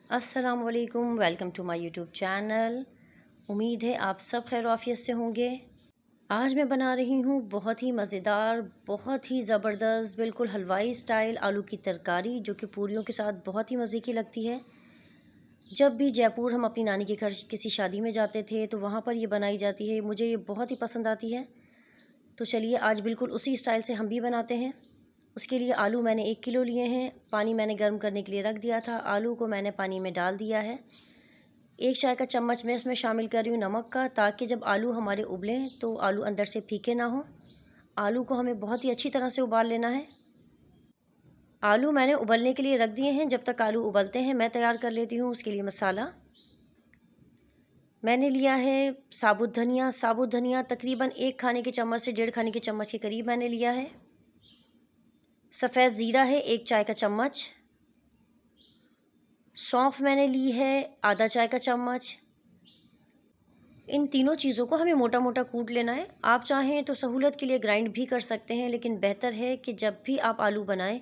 अस्सलामुअलैकुम, welcome to my YouTube channel. उम्मीद है आप सब खैर आफियत से होंगे। आज मैं बना रही हूँ बहुत ही मज़ेदार, बहुत ही ज़बरदस्त, बिल्कुल हलवाई स्टाइल आलू की तरकारी, जो कि पूरियों के साथ बहुत ही मज़े की लगती है। जब भी जयपुर हम अपनी नानी के घर किसी शादी में जाते थे तो वहाँ पर ये बनाई जाती है। मुझे ये बहुत ही पसंद आती है। तो चलिए आज बिल्कुल उसी स्टाइल से हम भी बनाते हैं। उसके लिए आलू मैंने 1 किलो लिए हैं। पानी मैंने गर्म करने के लिए रख दिया था। आलू को मैंने पानी में डाल दिया है। 1 चाय का चम्मच मैं इसमें शामिल कर रही हूँ नमक का, ताकि जब आलू हमारे उबलें तो आलू अंदर से फीके ना हो। आलू को हमें बहुत ही अच्छी तरह से उबाल लेना है। आलू मैंने उबलने के लिए रख दिए हैं। जब तक आलू उबलते हैं मैं तैयार कर लेती हूँ उसके लिए मसाला। मैंने लिया है साबुत धनिया। साबुत धनिया तकरीबन 1 खाने के चम्मच से 1.5 खाने के चम्मच के करीब मैंने लिया है। सफ़ेद ज़ीरा है 1 चाय का चम्मच। सौंफ मैंने ली है आधा चाय का चम्मच। इन तीनों चीज़ों को हमें मोटा मोटा कूट लेना है। आप चाहें तो सहूलत के लिए ग्राइंड भी कर सकते हैं, लेकिन बेहतर है कि जब भी आप आलू बनाएं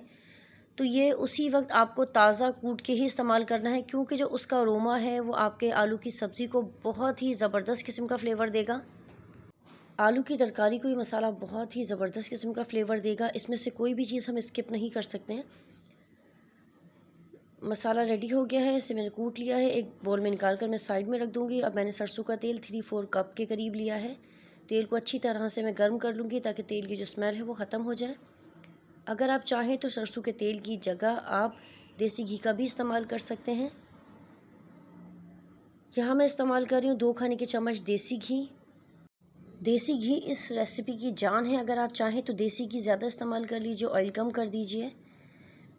तो ये उसी वक्त आपको ताज़ा कूट के ही इस्तेमाल करना है, क्योंकि जो उसका अरोमा है वो आपके आलू की सब्ज़ी को बहुत ही ज़बरदस्त किस्म का फ्लेवर देगा। आलू की तरकारी को ये मसाला बहुत ही ज़बरदस्त किस्म का फ्लेवर देगा। इसमें से कोई भी चीज़ हम स्किप नहीं कर सकते हैं। मसाला रेडी हो गया है, इसे मैंने कूट लिया है। एक बोल में निकाल कर मैं साइड में रख दूंगी। अब मैंने सरसों का तेल 3-4 कप के करीब लिया है। तेल को अच्छी तरह से मैं गर्म कर लूँगी ताकि तेल की जो स्मेल है वो ख़त्म हो जाए। अगर आप चाहें तो सरसों के तेल की जगह आप देसी घी का भी इस्तेमाल कर सकते हैं। यहाँ मैं इस्तेमाल कर रही हूँ 2 खाने के चम्मच देसी घी। देसी घी इस रेसिपी की जान है। अगर आप चाहें तो देसी घी ज़्यादा इस्तेमाल कर लीजिए, ऑयल कम कर दीजिए।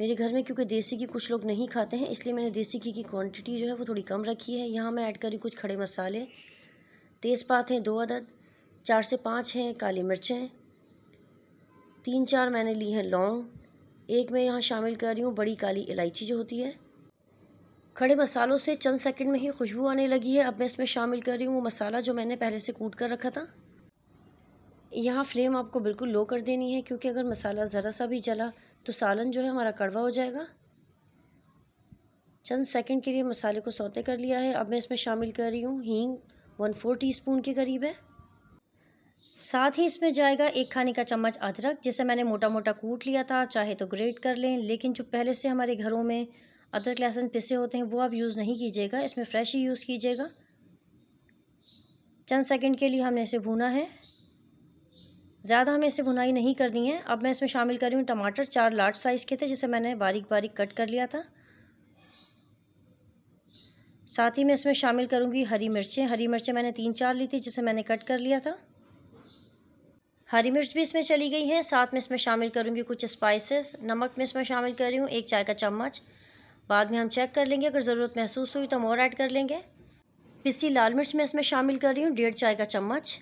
मेरे घर में क्योंकि देसी घी कुछ लोग नहीं खाते हैं, इसलिए मैंने देसी घी की क्वांटिटी जो है वो थोड़ी कम रखी है। यहाँ मैं ऐड करी कुछ खड़े मसाले। तेज़पात हैं 2 अदद, 4 से 5 हैं काली मिर्चें, 3-4 मैंने ली हैं लौंग, एक मैं यहाँ शामिल कर रही हूँ बड़ी काली इलायची जो होती है। खड़े मसालों से चंद सेकंड में ही खुशबू आने लगी है। अब मैं इसमें शामिल कर रही हूँ वो मसाला जो मैंने पहले से कूट कर रखा था। यहाँ फ्लेम आपको बिल्कुल लो कर देनी है, क्योंकि अगर मसाला ज़रा सा भी जला तो सालन जो है हमारा कड़वा हो जाएगा। चंद सेकंड के लिए मसाले को सौते कर लिया है। अब मैं इसमें शामिल कर रही हूँ हींग, 1/4 टीस्पून के करीब है। साथ ही इसमें जाएगा 1 खाने का चम्मच अदरक, जिसे मैंने मोटा मोटा कूट लिया था। चाहे तो ग्रेट कर लें, लेकिन जो पहले से हमारे घरों में अदरक लहसुन पिसे होते हैं वो आप यूज़ नहीं कीजिएगा, इसमें फ्रेश ही यूज़ कीजिएगा। चंद सेकंड के लिए हमने इसे भूना है, ज़्यादा हमें इसे भुनाई नहीं करनी है। अब मैं इसमें शामिल कर रही हूँ टमाटर। 4 लार्ज साइज़ के थे, जिसे मैंने बारीक बारीक कट कर लिया था। साथ ही मैं इसमें शामिल करूँगी हरी मिर्चें। हरी मिर्चें मैंने 3-4 ली थी, जिसे मैंने कट कर लिया था। हरी मिर्च भी इसमें चली गई है। साथ में इसमें शामिल करूँगी कुछ स्पाइसेस। नमक में इसमें शामिल कर रही हूँ 1 चाय का चम्मच। बाद में हम चेक कर लेंगे, अगर ज़रूरत महसूस हुई तो हम और ऐड कर लेंगे। पिसी लाल मिर्च में इसमें शामिल कर रही हूँ 1.5 चाय का चम्मच।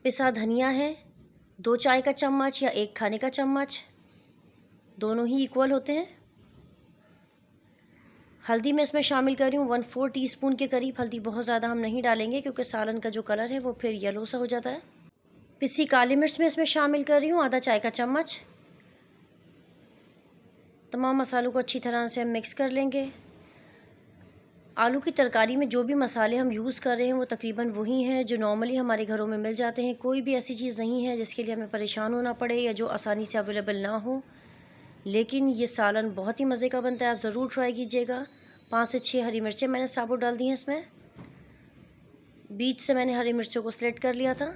पिसा धनिया है 2 चाय का चम्मच या 1 खाने का चम्मच, दोनों ही इक्वल होते हैं। हल्दी में इसमें शामिल कर रही हूँ 1/4 टीस्पून के करीब। हल्दी बहुत ज़्यादा हम नहीं डालेंगे, क्योंकि सालन का जो कलर है वो फिर येलो सा हो जाता है। पिसी काली मिर्च में इसमें शामिल कर रही हूँ आधा चाय का चम्मच। तमाम मसालों को अच्छी तरह से हम मिक्स कर लेंगे। आलू की तरकारी में जो भी मसाले हम यूज़ कर रहे हैं वो तकरीबन वही हैं जो नॉर्मली हमारे घरों में मिल जाते हैं। कोई भी ऐसी चीज़ नहीं है जिसके लिए हमें परेशान होना पड़े या जो आसानी से अवेलेबल ना हो। लेकिन ये सालन बहुत ही मज़े का बनता है, आप ज़रूर ट्राई कीजिएगा। 5 से 6 हरी मिर्चें मैंने साबुत डाल दी हैं इसमें। बीच से मैंने हरी मिर्चों को स्लिट कर लिया था।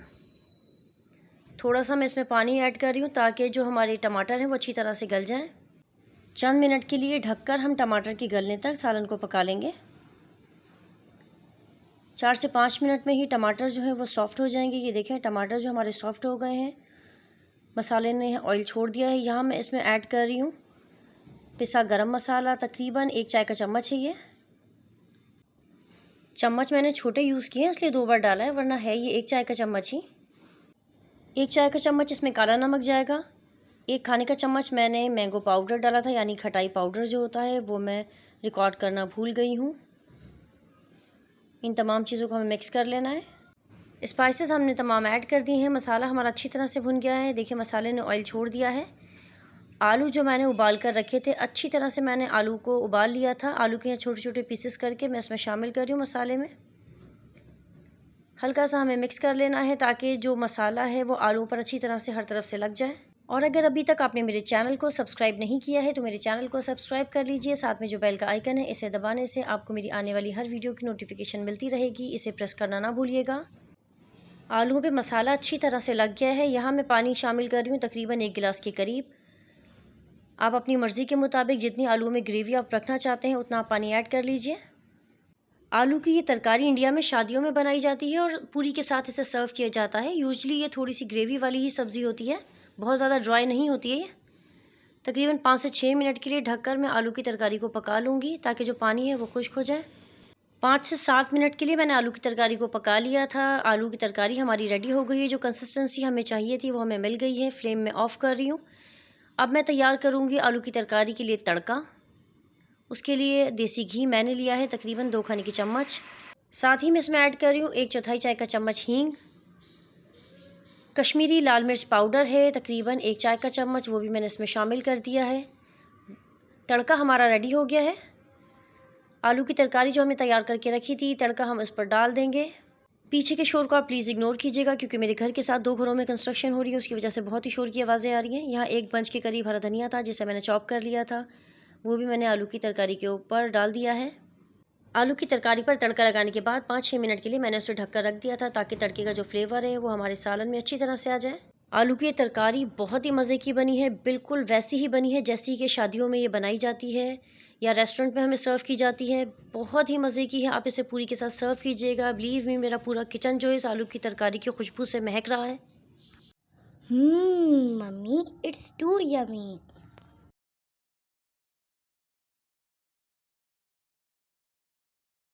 थोड़ा सा मैं इसमें पानी ऐड कर रही हूँ ताकि जो हमारे टमाटर हैं वो अच्छी तरह से गल जाएं। चंद मिनट के लिए ढककर हम टमाटर के गलने तक सालन को पका लेंगे। 4 से 5 मिनट में ही टमाटर जो है वो सॉफ्ट हो जाएंगे। ये देखें टमाटर जो हमारे सॉफ्ट हो गए हैं, मसाले ने ऑयल छोड़ दिया है। यहाँ मैं इसमें ऐड कर रही हूँ पिसा गरम मसाला, तकरीबन 1 चाय का चम्मच है ये। चम्मच मैंने छोटे यूज़ किए हैं इसलिए 2 बार डाला है, वरना है ये 1 चाय का चम्मच ही। 1 चाय का चम्मच इसमें काला नमक जाएगा। 1 खाने का चम्मच मैंने मैंगो पाउडर डाला था, यानी खटाई पाउडर जो होता है वो मैं रिकॉर्ड करना भूल गई हूँ। इन तमाम चीज़ों को हमें मिक्स कर लेना है। स्पाइसेस हमने तमाम ऐड कर दिए हैं। मसाला हमारा अच्छी तरह से भुन गया है। देखिए मसाले ने ऑयल छोड़ दिया है। आलू जो मैंने उबाल कर रखे थे, अच्छी तरह से मैंने आलू को उबाल लिया था। आलू के छोटे छोटे पीसेस करके मैं इसमें शामिल कर रही हूँ मसाले में। हल्का सा हमें मिक्स कर लेना है ताकि जो मसाला है वो आलू पर अच्छी तरह से हर तरफ से लग जाए। और अगर अभी तक आपने मेरे चैनल को सब्सक्राइब नहीं किया है तो मेरे चैनल को सब्सक्राइब कर लीजिए। साथ में जो बेल का आइकन है, इसे दबाने से आपको मेरी आने वाली हर वीडियो की नोटिफिकेशन मिलती रहेगी। इसे प्रेस करना ना भूलिएगा। आलू पे मसाला अच्छी तरह से लग गया है। यहाँ मैं पानी शामिल कर रही हूँ तकरीबन 1 गिलास के करीब। आप अपनी मर्ज़ी के मुताबिक जितनी आलू में ग्रेवी आप रखना चाहते हैं उतना आप पानी ऐड कर लीजिए। आलू की ये तरकारी इंडिया में शादियों में बनाई जाती है और पूरी के साथ इसे सर्व किया जाता है। यूजुअली ये थोड़ी सी ग्रेवी वाली ही सब्ज़ी होती है, बहुत ज़्यादा ड्राई नहीं होती है ये। तकरीबन 5 से 6 मिनट के लिए ढककर मैं आलू की तरकारी को पका लूँगी ताकि जो पानी है वो खुश्क हो जाए। 5 से 7 मिनट के लिए मैंने आलू की तरकारी को पका लिया था। आलू की तरकारी हमारी रेडी हो गई है। जो कंसिस्टेंसी हमें चाहिए थी वो हमें मिल गई है। फ्लेम में ऑफ़ कर रही हूँ। अब मैं तैयार करूँगी आलू की तरकारी के लिए तड़का। उसके लिए देसी घी मैंने लिया है तकरीबन 2 खाने की चम्मच। साथ ही मैं इसमें ऐड कर रही हूँ 1/4 चाय का चम्मच हींग। कश्मीरी लाल मिर्च पाउडर है तकरीबन 1 चाय का चम्मच, वो भी मैंने इसमें शामिल कर दिया है। तड़का हमारा रेडी हो गया है। आलू की तरकारी जो हमने तैयार करके रखी थी, तड़का हम इस पर डाल देंगे। पीछे के शोर को आप प्लीज़ इग्नोर कीजिएगा क्योंकि मेरे घर के साथ 2 घरों में कंस्ट्रक्शन हो रही है, उसकी वजह से बहुत ही शोर की आवाज़ें आ रही हैं। यहाँ 1 बंच के करीब हरा धनिया था जिसे मैंने चॉप कर लिया था, वो भी मैंने आलू की तरकारी के ऊपर डाल दिया है। आलू की तरकारी पर तड़का लगाने के बाद 5-6 मिनट के लिए मैंने उसे ढककर रख दिया था ताकि तड़के का जो फ्लेवर है वो हमारे सालन में अच्छी तरह से आ जाए। आलू की ये तरकारी बहुत ही मज़े की बनी है, बिल्कुल वैसी ही बनी है जैसी कि शादियों में ये बनाई जाती है या रेस्टोरेंट में हमें सर्व की जाती है। बहुत ही मज़े की है। आप इसे पूरी के साथ सर्व कीजिएगा। बिलीव मी, मेरा पूरा किचन जो है इस आलू की तरकारी की खुशबू से महक रहा है। Mummy, it's too yummy.